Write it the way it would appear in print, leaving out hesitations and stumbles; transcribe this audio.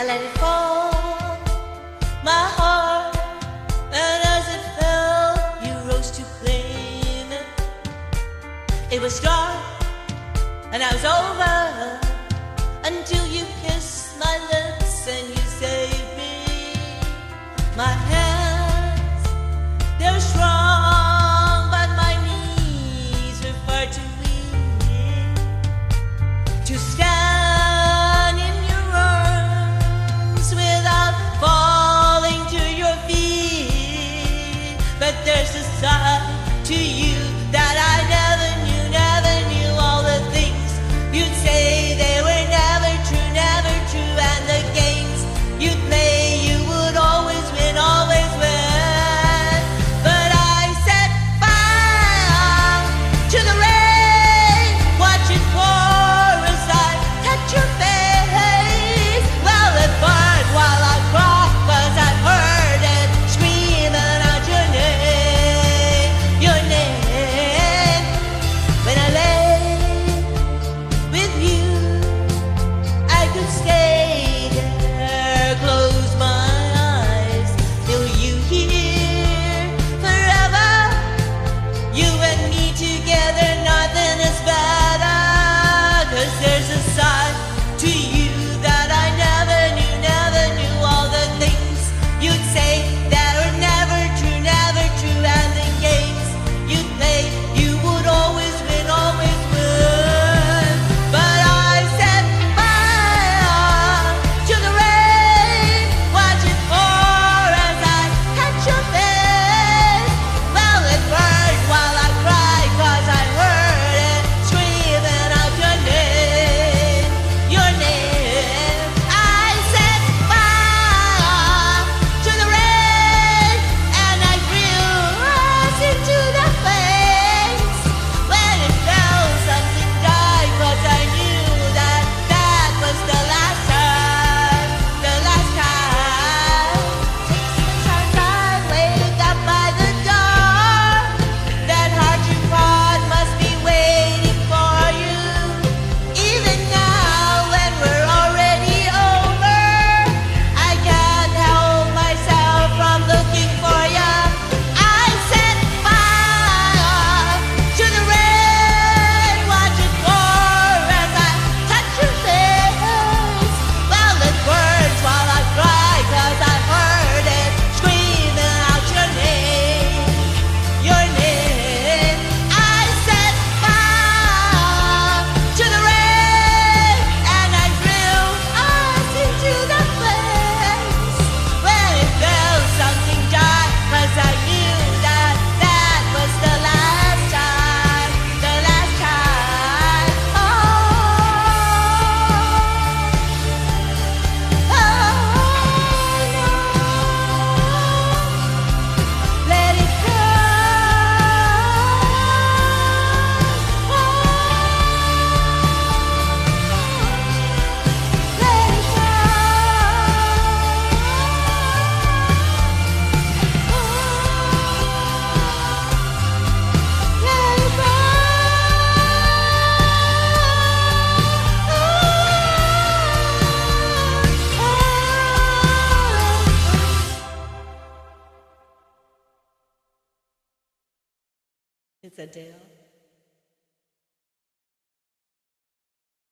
I let it fall, my heart, and as it fell, you rose to claim it. It was dark, and I was over, until you kissed my lips and you saved me. My hands, they were strong, but my knees were far too weak to stand in your arms without falling to your feet. But there's a side to you that I never knew all the things you'd say, they were never true, and the games you'd play, you would always win, always win. But I set fire to the rain, watch it pour as I touch your face. Well, it burned while I cried, 'cause I heard it screaming out your name, your name. When I lay with you, I could stay there, close my eyes till you hear forever. You and me together, nothing is better. 'Cause there's a side to you that I never knew all the things you'd say that are never true, and the games you'd play, you would always win, always win. But I set fire to the rain, watch it pour as I touch your face. Well, it burned while I cried, 'cause I heard it screaming out your name, your name. I set fire to the rain, and I threw us into the flames. When it fell, something died, 'cause I knew that that was the last time, the last time. Sometimes I wake up by the door, that heart you fought must be waiting for you. Even now, when we're already over, I can't help myself from looking for you. I set fire to the rain, watch it pour as I touch your face. Well, it burns while I cry, 'cause I heard it screaming out your name, your name. I set fire to the rain, and I threw us into the flames. When it fell, something died, 'cause I knew that that was the last time, the last time. Oh, no. Let it go. Let it go. Let it go. It's Adele.